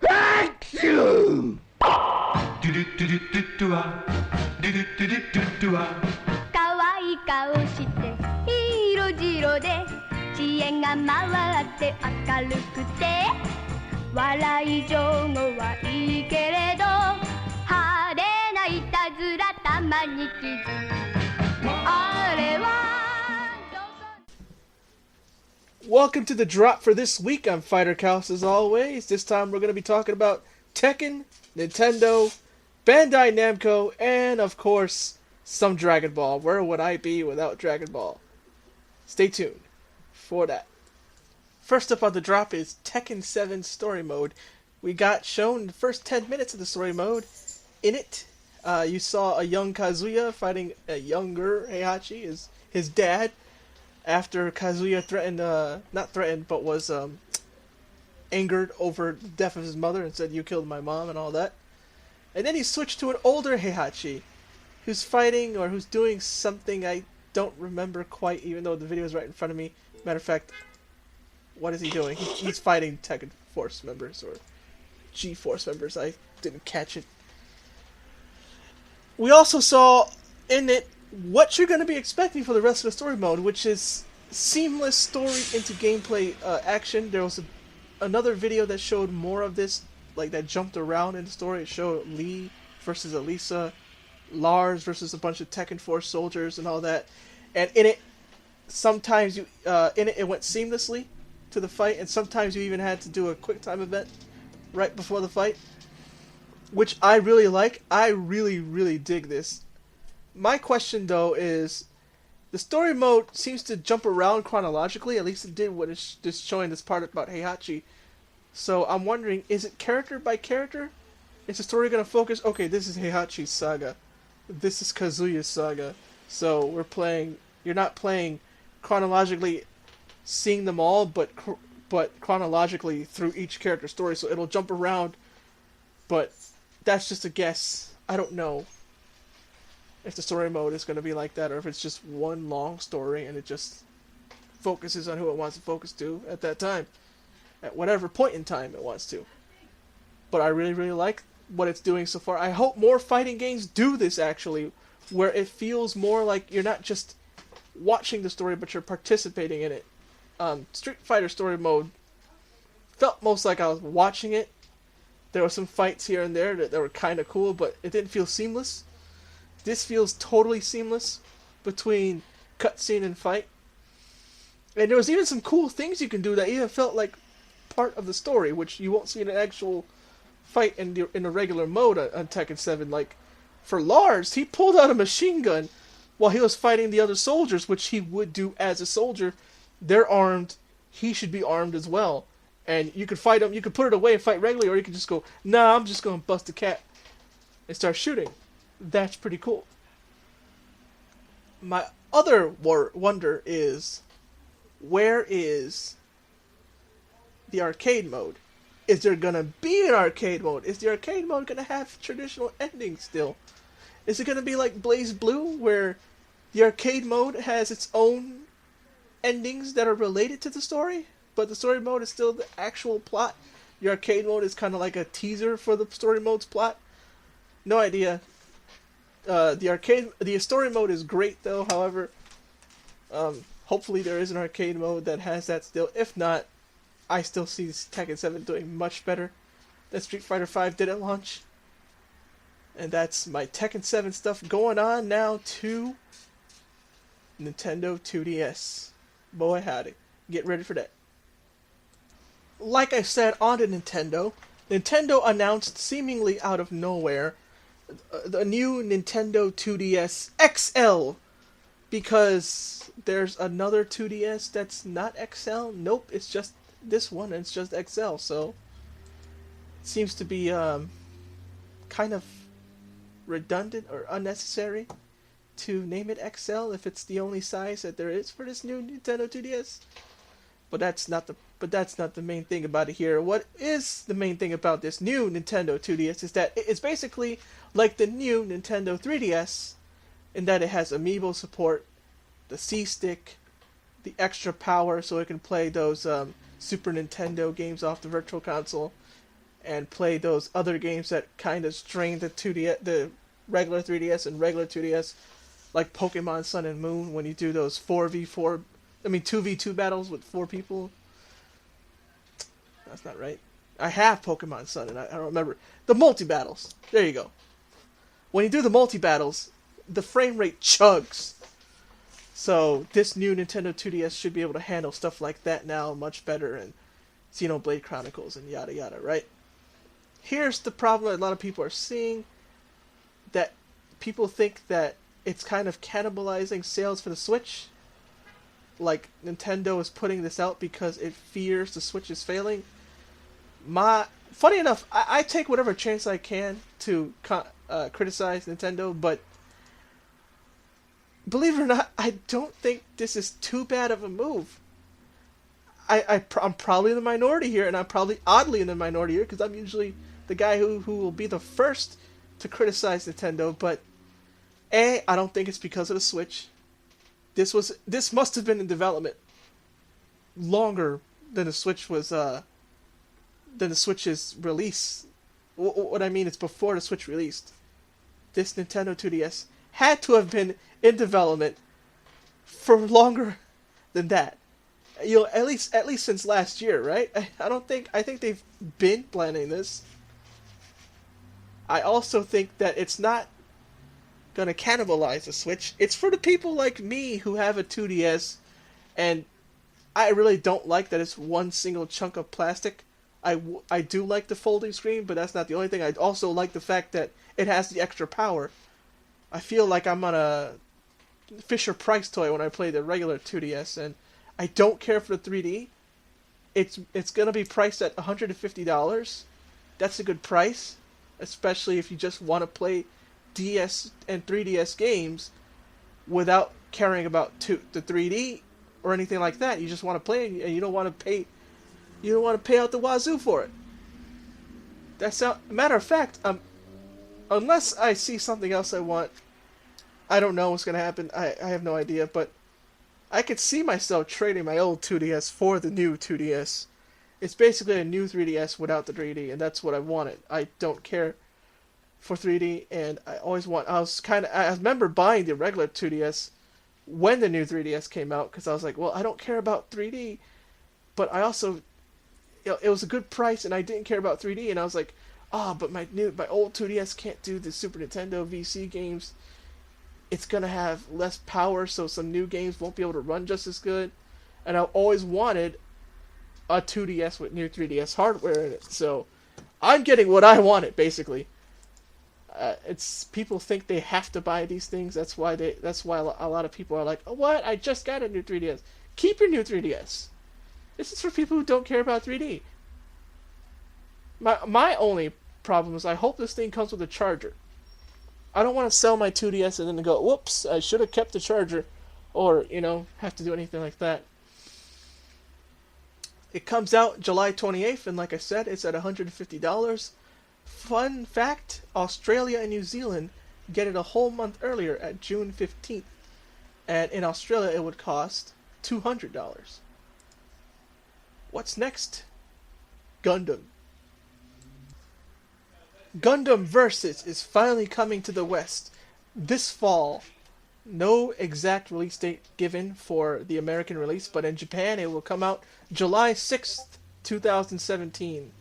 Action! 可愛い顔して色白で知恵が回って明るくて笑い上手はいいけれど派手ないたずらたまに気づくあれは Welcome to the drop for this week. I'm Fighter Caulifla as always. This time we're going to be talking about Tekken, Nintendo, Bandai Namco, and of course, some Dragon Ball. Where would I be without Dragon Ball? Stay tuned for that. First up on the drop is Tekken 7 Story Mode. We got shown the first 10 minutes of the story mode. In it, you saw a young Kazuya fighting a younger Heihachi, his dad, after Kazuya was angered over the death of his mother and said, "You killed my mom," and all that. And then he switched to an older Heihachi, who's fighting, or who's doing something I don't remember quite, even though the video is right in front of me. Matter of fact, what is he doing? He's fighting Tekken Force members, or G-Force members. I didn't catch it. We also saw in it what you're going to be expecting for the rest of the story mode, which is seamless story into gameplay action. There was another video that showed more of this, like that jumped around in the story. It showed Lee versus Elisa, Lars versus a bunch of Tekken Force soldiers and all that. And in it, sometimes it went seamlessly to the fight, and sometimes you even had to do a quick time event right before the fight, which I really like. I really dig this. My question, though, is the story mode seems to jump around chronologically. At least it did when it's just showing this part about Heihachi. So I'm wondering, is it character by character? Is the story going to focus, okay, this is Heihachi's saga. This is Kazuya's saga. So you're not playing chronologically seeing them all, but chronologically through each character's story. So it'll jump around, but that's just a guess. I don't know if the story mode is going to be like that, or if it's just one long story and it just focuses on who it wants to focus to at that time, at whatever point in time it wants to. But I really like what it's doing so far. I hope more fighting games do this, actually, where it feels more like you're not just watching the story, but you're participating in it. Street Fighter story mode felt most like I was watching it. There were some fights here and there that were kind of cool, but it didn't feel seamless. This feels totally seamless between cutscene and fight. And there was even some cool things you can do that even felt like part of the story, which you won't see in an actual fight in the regular mode on Tekken 7. Like, for Lars, he pulled out a machine gun while he was fighting the other soldiers, which he would do as a soldier. They're armed. He should be armed as well. And you could fight him, you could put it away and fight regularly, or you could just go, nah, I'm just going to bust a cat and start shooting. That's pretty cool. My other wonder is, where is the arcade mode? Is there going to be an arcade mode? Is the arcade mode going to have traditional endings still? Is it going to be like Blaze Blue, where the arcade mode has its own endings that are related to the story, but the story mode is still the actual plot? The arcade mode is kind of like a teaser for the story mode's plot? No idea. The story mode is great though. However, hopefully there is an arcade mode that has that still. If not, I still see Tekken 7 doing much better than Street Fighter 5 did at launch. And that's my Tekken 7 stuff. Going on now to Nintendo 2DS. Boy howdy, get ready for that. Like I said, on to Nintendo announced seemingly out of nowhere the new Nintendo 2DS XL, because there's another 2DS that's not XL. Nope, it's just this one, and it's just XL, so it seems to be kind of redundant or unnecessary to name it XL if it's the only size that there is for this new Nintendo 2DS. But that's not the main thing about it here. What is the main thing about this new Nintendo 2DS is that it's basically like the new Nintendo 3DS, in that it has amiibo support, the C-Stick, the extra power so it can play those Super Nintendo games off the Virtual Console and play those other games that kind of strain the regular 3DS and regular 2DS, like Pokemon Sun and Moon, when you do those 2v2 battles with 4 people. That's not right. I have Pokemon Sun and I don't remember. The multi-battles. There you go. When you do the multi-battles, the frame rate chugs. So this new Nintendo 2DS should be able to handle stuff like that now much better, and Xenoblade Chronicles and yada yada, right? Here's the problem that a lot of people are seeing, that people think that it's kind of cannibalizing sales for the Switch. Like Nintendo is putting this out because it fears the Switch is failing. Funny enough, I take whatever chance I can to criticize Nintendo, but believe it or not, I don't think this is too bad of a move. I'm probably in the minority here, and I'm probably oddly in the minority here, because I'm usually the guy who will be the first to criticize Nintendo, but I don't think it's because of the Switch. This must have been in development longer than the Switch was, than the Switch's release. What I mean is before the Switch released. This Nintendo 2DS had to have been in development for longer than that. At least since last year, right? I think they've been planning this. I also think that it's not gonna cannibalize the Switch. It's for the people like me who have a 2DS, and I really don't like that it's one single chunk of plastic. I do like the folding screen, but that's not the only thing. I also like the fact that it has the extra power. I feel like I'm on a Fisher-Price toy when I play the regular 2DS, and I don't care for the 3D. It's gonna be priced at $150. That's a good price, especially if you just want to play DS and 3DS games without caring about the 3D or anything like that. You just want to play, and you don't want to pay. You don't want to pay out the wazoo for it. Matter of fact, unless I see something else I want, I don't know what's gonna happen. I have no idea, but I could see myself trading my old 2DS for the new 2DS. It's basically a new 3DS without the 3D, and that's what I wanted. I don't care for 3D, and I remember buying the regular 2DS when the new 3DS came out, because I was like, well, I don't care about 3D, but I also, it was a good price, and I didn't care about 3D, and I was like, but my old 2DS can't do the Super Nintendo VC games. It's gonna have less power, so some new games won't be able to run just as good. And I always wanted a 2DS with new 3DS hardware in it, so I'm getting what I wanted, basically. It's people think they have to buy these things. That's why a lot of people are like, oh, what? I just got a new 3DS. Keep your new 3DS. This is for people who don't care about 3D. My only problem is I hope this thing comes with a charger. I don't want to sell my 2DS and then go, whoops, I should have kept the charger, or have to do anything like that. It comes out July 28th, and like I said, it's at $150. Fun fact, Australia and New Zealand get it a whole month earlier at June 15th. And in Australia, it would cost $200. What's next? Gundam. Gundam Versus is finally coming to the West this fall. No exact release date given for the American release, but in Japan it will come out July 6th, 2017.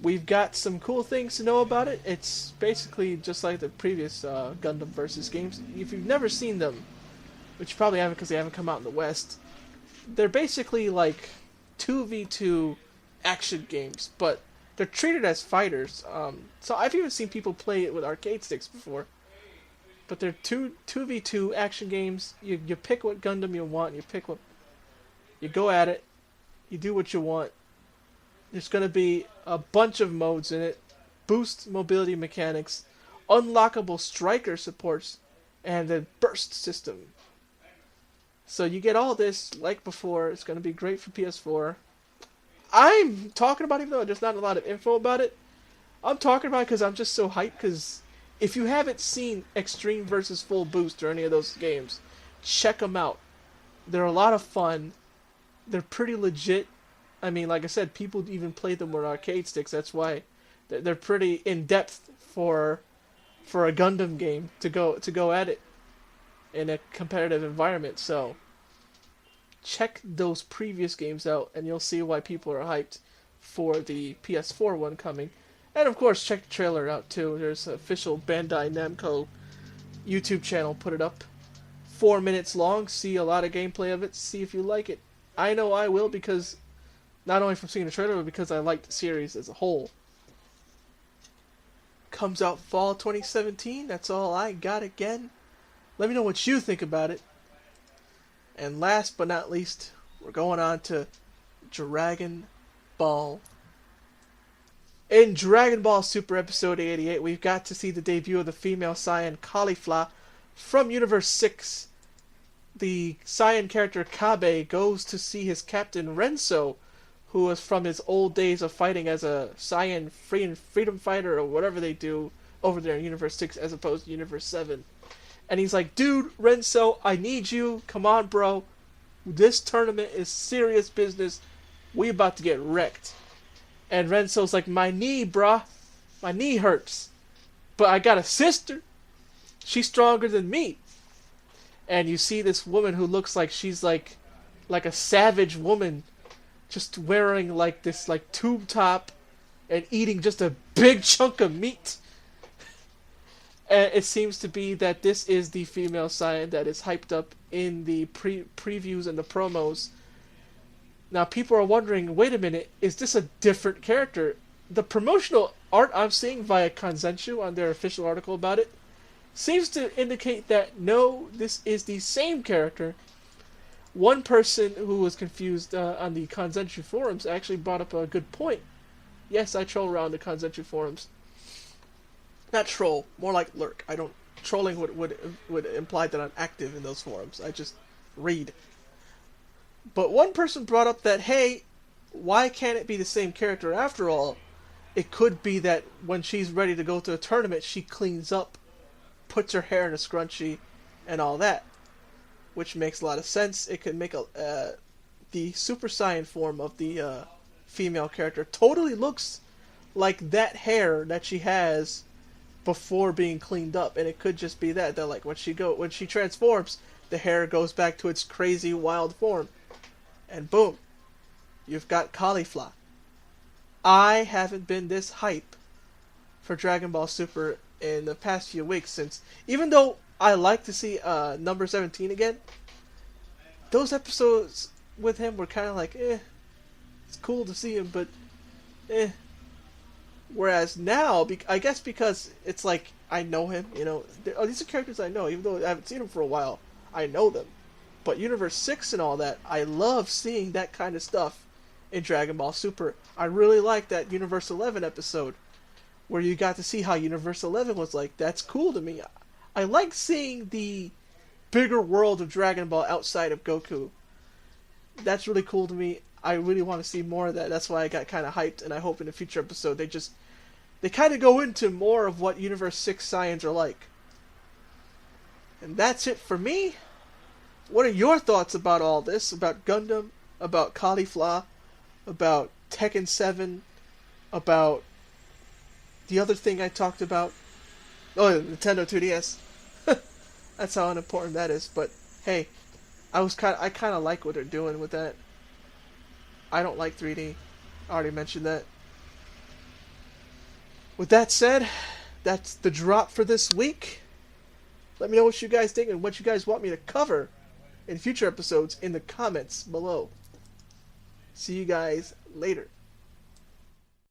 We've got some cool things to know about it. It's basically just like the previous Gundam Versus games. If you've never seen them, which you probably haven't because they haven't come out in the West, they're basically like 2v2 action games, but they're treated as fighters. So I've even seen people play it with arcade sticks before. But they're 2v2 action games. You pick what Gundam you want. You go at it. You do what you want. There's going to be a bunch of modes in it. Boost mobility mechanics. Unlockable striker supports. And the burst system. So you get all this like before. It's going to be great for PS4. I'm talking about it even though there's not a lot of info about it. I'm talking about it because I'm just so hyped, because if you haven't seen Extreme versus Full Boost or any of those games, check them out. They're a lot of fun. They're pretty legit. I mean, like I said, people even play them with arcade sticks. That's why they're pretty in depth for a Gundam game to go at it in a competitive environment. So check those previous games out, and you'll see why people are hyped for the PS4 one coming. And of course, check the trailer out too. There's an official Bandai Namco YouTube channel put it up. 4 minutes long. See a lot of gameplay of it. See if you like it. I know I will, because not only from seeing the trailer, but because I like the series as a whole. Comes out fall 2017. That's all I got again. Let me know what you think about it. And last but not least, we're going on to Dragon Ball. In Dragon Ball Super Episode 88, we've got to see the debut of the female Saiyan Caulifla from Universe 6. The Saiyan character Kabe goes to see his captain Renso, who was from his old days of fighting as a Saiyan freedom fighter, or whatever they do over there in Universe 6 as opposed to Universe 7. And he's like, dude, Renso, I need you. Come on, bro. This tournament is serious business. We about to get wrecked. And Renso's like, my knee, bruh. My knee hurts. But I got a sister. She's stronger than me. And you see this woman who looks like she's like a savage woman, just wearing like this like tube top and eating just a big chunk of meat. And it seems to be that this is the female Saiyan that is hyped up in the previews and the promos. Now people are wondering, wait a minute, is this a different character? The promotional art I'm seeing via Kanzenshu on their official article about it seems to indicate that no, this is the same character. One person who was confused on the Kanzenshu forums actually brought up a good point. Yes, I troll around the Kanzenshu forums. Not troll, more like lurk. I don't... Trolling would imply that I'm active in those forums. I just read. But one person brought up that, hey, why can't it be the same character after all? It could be that when she's ready to go to a tournament, she cleans up, puts her hair in a scrunchie, and all that. Which makes a lot of sense. It could make the Super Saiyan form of the female character totally looks like that hair that she has before being cleaned up, and it could just be that like when she transforms, the hair goes back to its crazy wild form, and boom, you've got Caulifla. I haven't been this hype for Dragon Ball Super in the past few weeks, since even though I like to see number 17 again, those episodes with him were kind of like, it's cool to see him, but Whereas now, I guess because it's like, I know him, you know, these are characters I know, even though I haven't seen them for a while, I know them. But Universe 6 and all that, I love seeing that kind of stuff in Dragon Ball Super. I really like that Universe 11 episode, where you got to see how Universe 11 was like. That's cool to me. I like seeing the bigger world of Dragon Ball outside of Goku. That's really cool to me. I really want to see more of that. That's why I got kind of hyped, and I hope in a future episode they kind of go into more of what Universe 6 Saiyans are like. And that's it for me. What are your thoughts about all this? About Gundam? About Caulifla? About Tekken 7? About the other thing I talked about? Oh, Nintendo 2DS. That's how unimportant that is. But hey, I kind of like what they're doing with that. I don't like 3D. I already mentioned that. With that said, that's the drop for this week. Let me know what you guys think and what you guys want me to cover in future episodes in the comments below. See you guys later.